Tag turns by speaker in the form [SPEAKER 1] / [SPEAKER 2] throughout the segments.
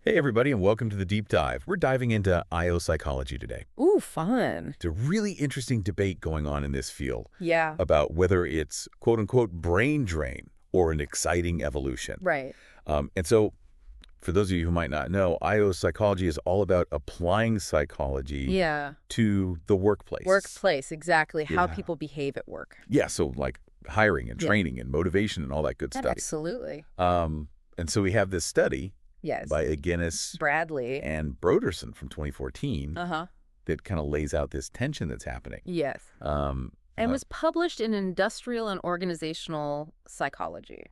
[SPEAKER 1] Hey everybody, and welcome to the Deep Dive. We're diving into IO psychology today.
[SPEAKER 2] Ooh, fun.
[SPEAKER 1] It's a really interesting debate going on in this field
[SPEAKER 2] Yeah,
[SPEAKER 1] about whether it's quote-unquote brain drain or an exciting evolution.
[SPEAKER 2] right.
[SPEAKER 1] And so, for those of you who might not know, IO psychology is all about applying psychology
[SPEAKER 2] Yeah.
[SPEAKER 1] to the workplace.
[SPEAKER 2] Workplace, exactly. How
[SPEAKER 1] Yeah.
[SPEAKER 2] people behave at work.
[SPEAKER 1] Yeah, so like hiring and
[SPEAKER 2] Yeah.
[SPEAKER 1] training and motivation and all that good
[SPEAKER 2] That
[SPEAKER 1] stuff.
[SPEAKER 2] absolutely.
[SPEAKER 1] And so we have this study
[SPEAKER 2] Yes.
[SPEAKER 1] by Guinness
[SPEAKER 2] Bradley.
[SPEAKER 1] and Broderson from 2014
[SPEAKER 2] Uh-huh.
[SPEAKER 1] that kind of lays out this tension that's happening.
[SPEAKER 2] Yes.
[SPEAKER 1] Um,
[SPEAKER 2] And
[SPEAKER 1] uh,
[SPEAKER 2] was published in Industrial and Organizational Psychology,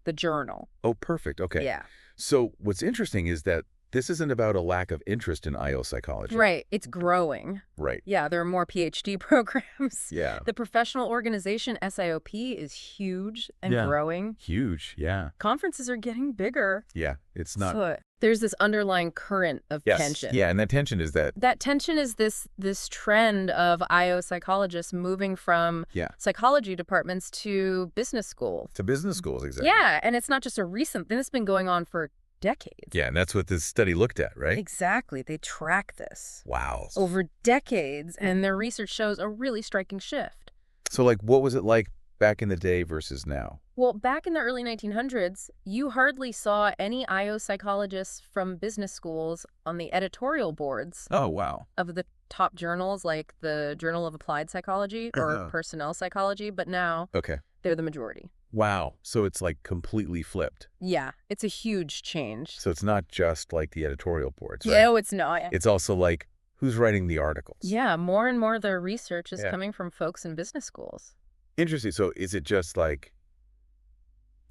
[SPEAKER 2] the journal.
[SPEAKER 1] oh, perfect. Okay.
[SPEAKER 2] Yeah.
[SPEAKER 1] So what's interesting is that this isn't about a lack of interest in IO psychology.
[SPEAKER 2] Right. It's growing.
[SPEAKER 1] Right.
[SPEAKER 2] Yeah, there are more PhD programs.
[SPEAKER 1] Yeah.
[SPEAKER 2] The professional organization SIOP is huge and
[SPEAKER 1] Yeah.
[SPEAKER 2] growing.
[SPEAKER 1] Huge. Yeah.
[SPEAKER 2] Conferences are getting bigger.
[SPEAKER 1] Yeah. It's not.
[SPEAKER 2] So there's this underlying current of
[SPEAKER 1] Yes.
[SPEAKER 2] tension.
[SPEAKER 1] Yeah. And that tension is that.
[SPEAKER 2] That tension is this trend of IO psychologists moving from
[SPEAKER 1] Yeah.
[SPEAKER 2] psychology departments to business schools.
[SPEAKER 1] To business schools, exactly.
[SPEAKER 2] Yeah, and it's not just a recent thing. It's been going on for decades.
[SPEAKER 1] Yeah. And that's what this study looked at, right?
[SPEAKER 2] Exactly. They track this
[SPEAKER 1] Wow.
[SPEAKER 2] over decades, and their research shows a really striking shift.
[SPEAKER 1] So like, what was it like back in the day versus now?
[SPEAKER 2] Well, back in the early 1900s, you hardly saw any IO psychologists from business schools on the editorial boards
[SPEAKER 1] Oh, wow.
[SPEAKER 2] of the top journals like the Journal of Applied Psychology or
[SPEAKER 1] Uh-huh.
[SPEAKER 2] Personnel Psychology, but now
[SPEAKER 1] Okay.
[SPEAKER 2] they're the majority.
[SPEAKER 1] Wow. So it's like completely flipped.
[SPEAKER 2] Yeah, it's a huge change.
[SPEAKER 1] So it's not just like the editorial boards, right?
[SPEAKER 2] Yeah, oh, it's not.
[SPEAKER 1] It's also like who's writing the articles.
[SPEAKER 2] Yeah, more and more of their research is
[SPEAKER 1] Yeah.
[SPEAKER 2] coming from folks in business schools.
[SPEAKER 1] Interesting. So is it just like,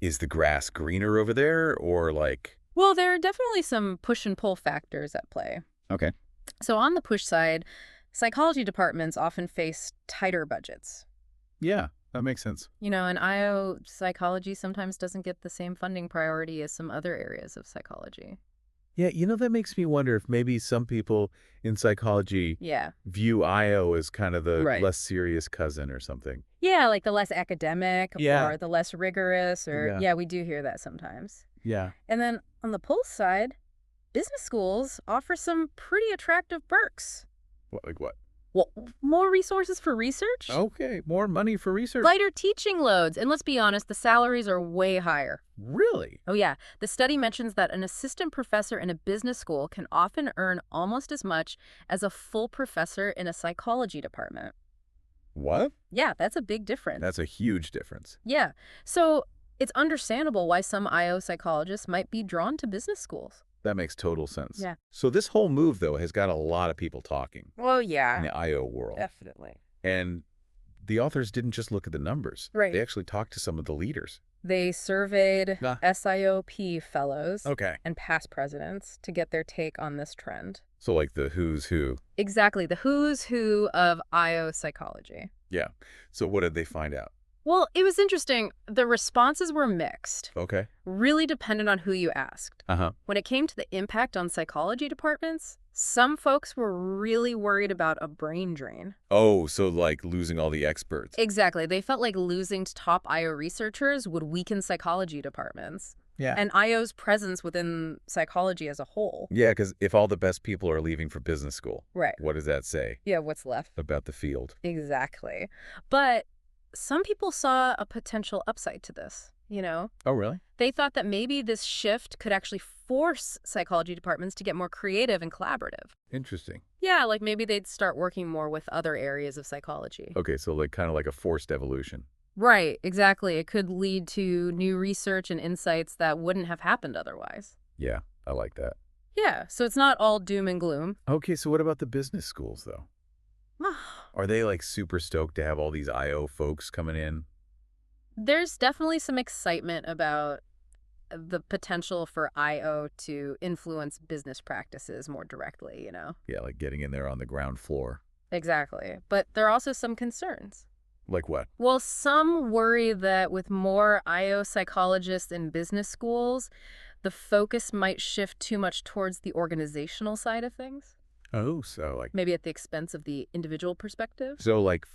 [SPEAKER 1] is the grass greener over there or like?
[SPEAKER 2] Well, there are definitely some push and pull factors at play.
[SPEAKER 1] Okay.
[SPEAKER 2] So on the push side, psychology departments often face tighter budgets.
[SPEAKER 1] Yeah, that makes sense.
[SPEAKER 2] You know, and IO psychology sometimes doesn't get the same funding priority as some other areas of psychology.
[SPEAKER 1] Yeah, that makes me wonder if maybe some people in psychology
[SPEAKER 2] Yeah.
[SPEAKER 1] view IO as kind of the
[SPEAKER 2] Right.
[SPEAKER 1] less serious cousin or something.
[SPEAKER 2] Yeah, like the less academic
[SPEAKER 1] Yeah.
[SPEAKER 2] or the less rigorous or
[SPEAKER 1] Yeah.
[SPEAKER 2] yeah, we do hear that sometimes.
[SPEAKER 1] Yeah.
[SPEAKER 2] And then on the pull side, business schools offer some pretty attractive perks.
[SPEAKER 1] What, like what?
[SPEAKER 2] Well, more resources for research,
[SPEAKER 1] Okay, more money for research.
[SPEAKER 2] lighter teaching loads, and let's be honest, the salaries are way higher.
[SPEAKER 1] Really?
[SPEAKER 2] Oh yeah, the study mentions that an assistant professor in a business school can often earn almost as much as a full professor in a psychology department.
[SPEAKER 1] What?
[SPEAKER 2] Yeah, that's a big difference.
[SPEAKER 1] That's a huge difference.
[SPEAKER 2] Yeah, so it's understandable why some IO psychologists might be drawn to business schools.
[SPEAKER 1] That makes total sense.
[SPEAKER 2] Yeah.
[SPEAKER 1] So this whole move, though, has got a lot of people talking
[SPEAKER 2] Well,
[SPEAKER 1] in
[SPEAKER 2] yeah,
[SPEAKER 1] the IO world.
[SPEAKER 2] definitely.
[SPEAKER 1] And the authors didn't just look at the numbers.
[SPEAKER 2] Right.
[SPEAKER 1] They actually talked to some of the leaders.
[SPEAKER 2] They surveyed
[SPEAKER 1] Ah.
[SPEAKER 2] SIOP fellows
[SPEAKER 1] Okay.
[SPEAKER 2] and past presidents to get their take on this trend.
[SPEAKER 1] So like the who's who.
[SPEAKER 2] Exactly, the who's who of IO psychology.
[SPEAKER 1] Yeah. So what did they find out?
[SPEAKER 2] Well, it was interesting. The responses were mixed,
[SPEAKER 1] Okay.
[SPEAKER 2] really dependent on who you asked.
[SPEAKER 1] Uh-huh.
[SPEAKER 2] When it came to the impact on psychology departments, some folks were really worried about a brain drain.
[SPEAKER 1] Oh, so like losing all the experts.
[SPEAKER 2] Exactly. They felt like losing top IO researchers would weaken psychology departments
[SPEAKER 1] Yeah.
[SPEAKER 2] and IO's presence within psychology as a whole.
[SPEAKER 1] Yeah, because if all the best people are leaving for business school,
[SPEAKER 2] Right.
[SPEAKER 1] what does that say
[SPEAKER 2] Yeah, what's left?
[SPEAKER 1] about the field?
[SPEAKER 2] Exactly. But some people saw a potential upside to this, you know?
[SPEAKER 1] Oh, really?
[SPEAKER 2] They thought that maybe this shift could actually force psychology departments to get more creative and collaborative.
[SPEAKER 1] Interesting.
[SPEAKER 2] Yeah, like maybe they'd start working more with other areas of psychology.
[SPEAKER 1] Okay, so like kind of like a forced evolution.
[SPEAKER 2] Right, exactly. It could lead to new research and insights that wouldn't have happened otherwise.
[SPEAKER 1] Yeah, I like that.
[SPEAKER 2] Yeah, so it's not all doom and gloom.
[SPEAKER 1] Okay, so what about the business schools, though? Are they like super stoked to have all these IO folks coming in?
[SPEAKER 2] There's definitely some excitement about the potential for IO to influence business practices more directly, you know?
[SPEAKER 1] Yeah, like getting in there on the ground floor.
[SPEAKER 2] Exactly. But there are also some concerns.
[SPEAKER 1] Like what?
[SPEAKER 2] Well, some worry that with more IO psychologists in business schools, the focus might shift too much towards the organizational side of things.
[SPEAKER 1] Oh, so
[SPEAKER 2] maybe at the expense of the individual perspective.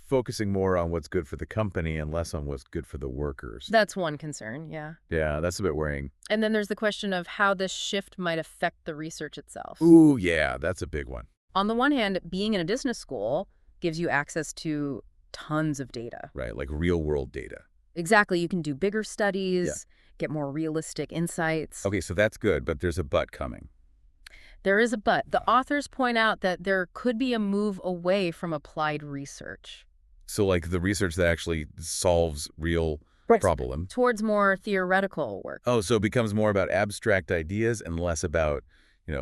[SPEAKER 1] focusing more on what's good for the company and less on what's good for the workers.
[SPEAKER 2] That's one concern, yeah.
[SPEAKER 1] Yeah, that's a bit worrying.
[SPEAKER 2] And then there's the question of how this shift might affect the research itself.
[SPEAKER 1] Ooh, yeah, that's a big one.
[SPEAKER 2] On the one hand, being in a business school gives you access to tons of data.
[SPEAKER 1] Right, like real world data.
[SPEAKER 2] Exactly. You can do bigger studies,
[SPEAKER 1] Yeah.
[SPEAKER 2] get more realistic insights.
[SPEAKER 1] Okay, so that's good, but there's a but coming.
[SPEAKER 2] There is a but. The authors point out that there could be a move away from applied research.
[SPEAKER 1] So like the research that actually solves real problem.
[SPEAKER 2] Towards more theoretical work.
[SPEAKER 1] Oh, so it becomes more about abstract ideas and less about,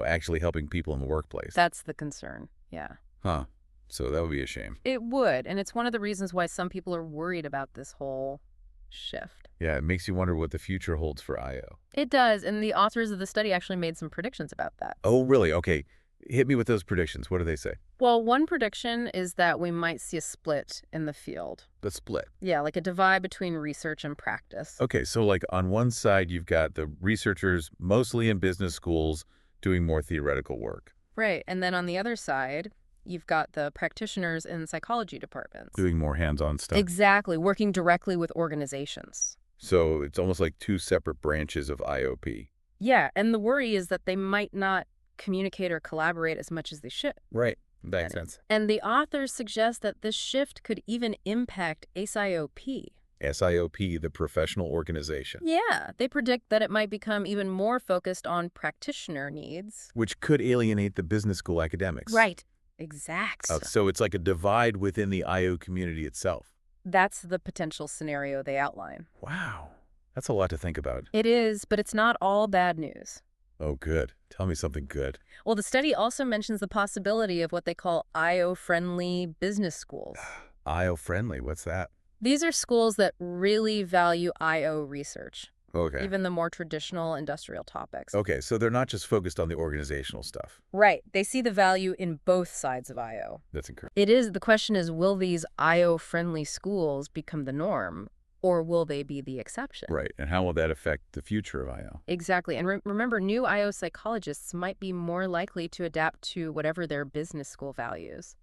[SPEAKER 1] actually helping people in the workplace.
[SPEAKER 2] That's the concern, yeah.
[SPEAKER 1] Huh. So that would be a shame.
[SPEAKER 2] It would, and it's one of the reasons why some people are worried about this whole shift.
[SPEAKER 1] Yeah, it makes you wonder what the future holds for IO.
[SPEAKER 2] It does, and the authors of the study actually made some predictions about that.
[SPEAKER 1] Oh, really? Okay. Hit me with those predictions. What do they say?
[SPEAKER 2] Well, one prediction is that we might see a split in the field.
[SPEAKER 1] The split.
[SPEAKER 2] Yeah, like a divide between research and practice.
[SPEAKER 1] Okay, so like on one side, you've got the researchers mostly in business schools doing more theoretical work.
[SPEAKER 2] Right, and then on the other side, you've got the practitioners in psychology departments.
[SPEAKER 1] Doing more hands-on stuff.
[SPEAKER 2] Exactly, working directly with organizations.
[SPEAKER 1] So it's almost like two separate branches of IOP.
[SPEAKER 2] Yeah, and the worry is that they might not communicate or collaborate as much as they should.
[SPEAKER 1] Right. Makes sense.
[SPEAKER 2] And the authors suggest that this shift could even impact SIOP.
[SPEAKER 1] SIOP, the professional organization.
[SPEAKER 2] Yeah, they predict that it might become even more focused on practitioner needs.
[SPEAKER 1] Which could alienate the business school academics.
[SPEAKER 2] Right. Exactly.
[SPEAKER 1] So it's like a divide within the IO community itself.
[SPEAKER 2] That's the potential scenario they outline.
[SPEAKER 1] Wow. That's a lot to think about.
[SPEAKER 2] It is, but it's not all bad news.
[SPEAKER 1] Oh, good. Tell me something good.
[SPEAKER 2] Well, the study also mentions the possibility of what they call IO-friendly business schools.
[SPEAKER 1] IO-friendly, what's that?
[SPEAKER 2] These are schools that really value IO research,
[SPEAKER 1] Okay.
[SPEAKER 2] even the more traditional industrial topics.
[SPEAKER 1] Okay, so they're not just focused on the organizational stuff.
[SPEAKER 2] Right. They see the value in both sides of IO.
[SPEAKER 1] That's encouraging.
[SPEAKER 2] The question is, will these IO-friendly schools become the norm, or will they be the exception?
[SPEAKER 1] Right, and how will that affect the future of IO?
[SPEAKER 2] Exactly. And remember, new IO psychologists might be more likely to adapt to whatever their business school values.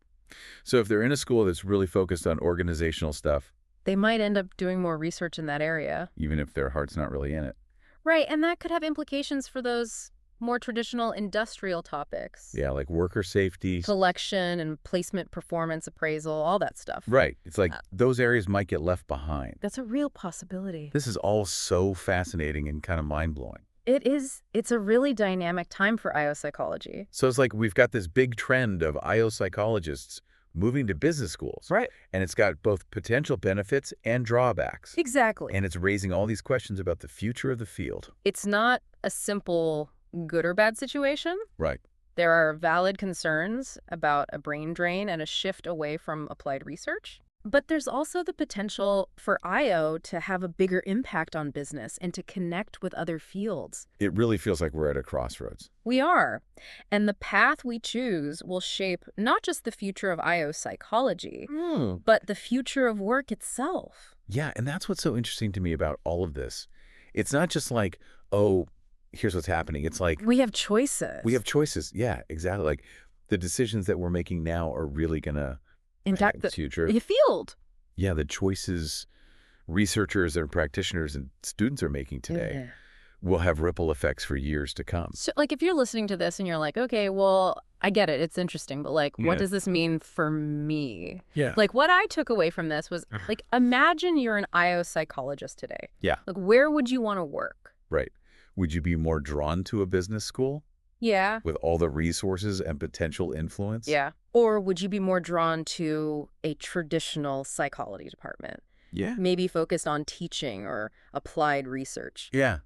[SPEAKER 1] So if they're in a school that's really focused on organizational stuff,
[SPEAKER 2] They might end up doing more research in that area.
[SPEAKER 1] even if their heart's not really in it.
[SPEAKER 2] Right, and that could have implications for those more traditional industrial topics.
[SPEAKER 1] Yeah, like worker safety.
[SPEAKER 2] Selection and placement performance appraisal, all that stuff.
[SPEAKER 1] Right. It's like those areas might get left behind.
[SPEAKER 2] That's a real possibility.
[SPEAKER 1] This is all so fascinating and kind of mind-blowing.
[SPEAKER 2] It is. It's a really dynamic time for IO psychology.
[SPEAKER 1] So it's like we've got this big trend of IO psychologists moving to business schools.
[SPEAKER 2] Right.
[SPEAKER 1] And it's got both potential benefits and drawbacks.
[SPEAKER 2] Exactly.
[SPEAKER 1] And it's raising all these questions about the future of the field.
[SPEAKER 2] It's not a simple good or bad situation.
[SPEAKER 1] Right.
[SPEAKER 2] There are valid concerns about a brain drain and a shift away from applied research. But there's also the potential for IO to have a bigger impact on business and to connect with other fields.
[SPEAKER 1] It really feels like we're at a crossroads.
[SPEAKER 2] We are. And the path we choose will shape not just the future of IO psychology, but the future of work itself.
[SPEAKER 1] Yeah, and that's what's so interesting to me about all of this. It's not just like, oh, here's what's happening. It's like
[SPEAKER 2] We have choices.
[SPEAKER 1] we have choices. Yeah, exactly. Like the decisions that we're making now are really going to
[SPEAKER 2] impact the
[SPEAKER 1] future.
[SPEAKER 2] field.
[SPEAKER 1] Yeah, the choices researchers and practitioners and students are making today will have ripple effects for years to come.
[SPEAKER 2] So, like, if you're listening to this and you're like, okay, well, I get it. It's interesting. But, like, what does this mean for me?
[SPEAKER 1] Yeah.
[SPEAKER 2] Like, what I took away from this was, like, imagine you're an IO psychologist today.
[SPEAKER 1] Yeah.
[SPEAKER 2] Like, where would you want to work?
[SPEAKER 1] Right. Would you be more drawn to a business school
[SPEAKER 2] Yeah.
[SPEAKER 1] with all the resources and potential influence?
[SPEAKER 2] Yeah. Or would you be more drawn to a traditional psychology department?
[SPEAKER 1] Yeah.
[SPEAKER 2] Maybe focused on teaching or applied research.
[SPEAKER 1] Yeah.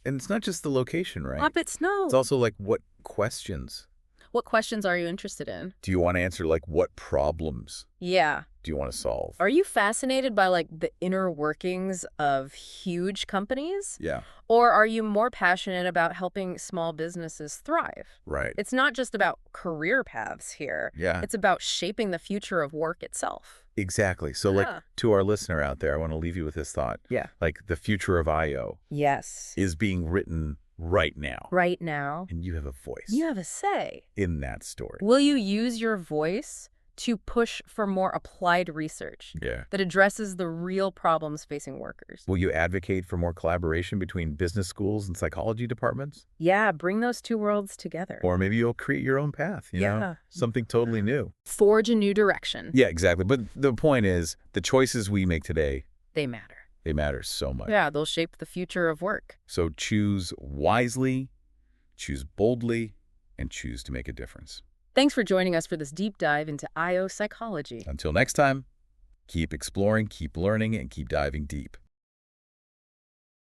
[SPEAKER 1] And it's not just the location, right?
[SPEAKER 2] It's no.
[SPEAKER 1] It's also like what questions
[SPEAKER 2] What questions are you interested in?
[SPEAKER 1] do you want to answer? Like what problems
[SPEAKER 2] Yeah.
[SPEAKER 1] do you want to solve?
[SPEAKER 2] Are you fascinated by, like, the inner workings of huge companies?
[SPEAKER 1] Yeah.
[SPEAKER 2] Or are you more passionate about helping small businesses thrive?
[SPEAKER 1] Right.
[SPEAKER 2] It's not just about career paths here.
[SPEAKER 1] Yeah.
[SPEAKER 2] It's about shaping the future of work itself.
[SPEAKER 1] Exactly. So like
[SPEAKER 2] Yeah.
[SPEAKER 1] to our listener out there, I want to leave you with this thought.
[SPEAKER 2] Yeah.
[SPEAKER 1] Like the future of IO
[SPEAKER 2] Yes.
[SPEAKER 1] is being written right now.
[SPEAKER 2] right now.
[SPEAKER 1] And you have a voice
[SPEAKER 2] You have a say.
[SPEAKER 1] in that story.
[SPEAKER 2] Will you use your voice to push for more applied research
[SPEAKER 1] Yeah.
[SPEAKER 2] that addresses the real problems facing workers?
[SPEAKER 1] Will you advocate for more collaboration between business schools and psychology departments?
[SPEAKER 2] Yeah, bring those two worlds together.
[SPEAKER 1] Or maybe you'll create your own path, you know?
[SPEAKER 2] Yeah.
[SPEAKER 1] Something totally new.
[SPEAKER 2] Forge a new direction.
[SPEAKER 1] Yeah, exactly. But the point is, the choices we make today,
[SPEAKER 2] They matter.
[SPEAKER 1] they matter so much.
[SPEAKER 2] Yeah, they'll shape the future of work.
[SPEAKER 1] So choose wisely, choose boldly, and choose to make a difference.
[SPEAKER 2] Thanks for joining us for this deep dive into IO psychology.
[SPEAKER 1] Until next time, keep exploring, keep learning, and keep diving deep.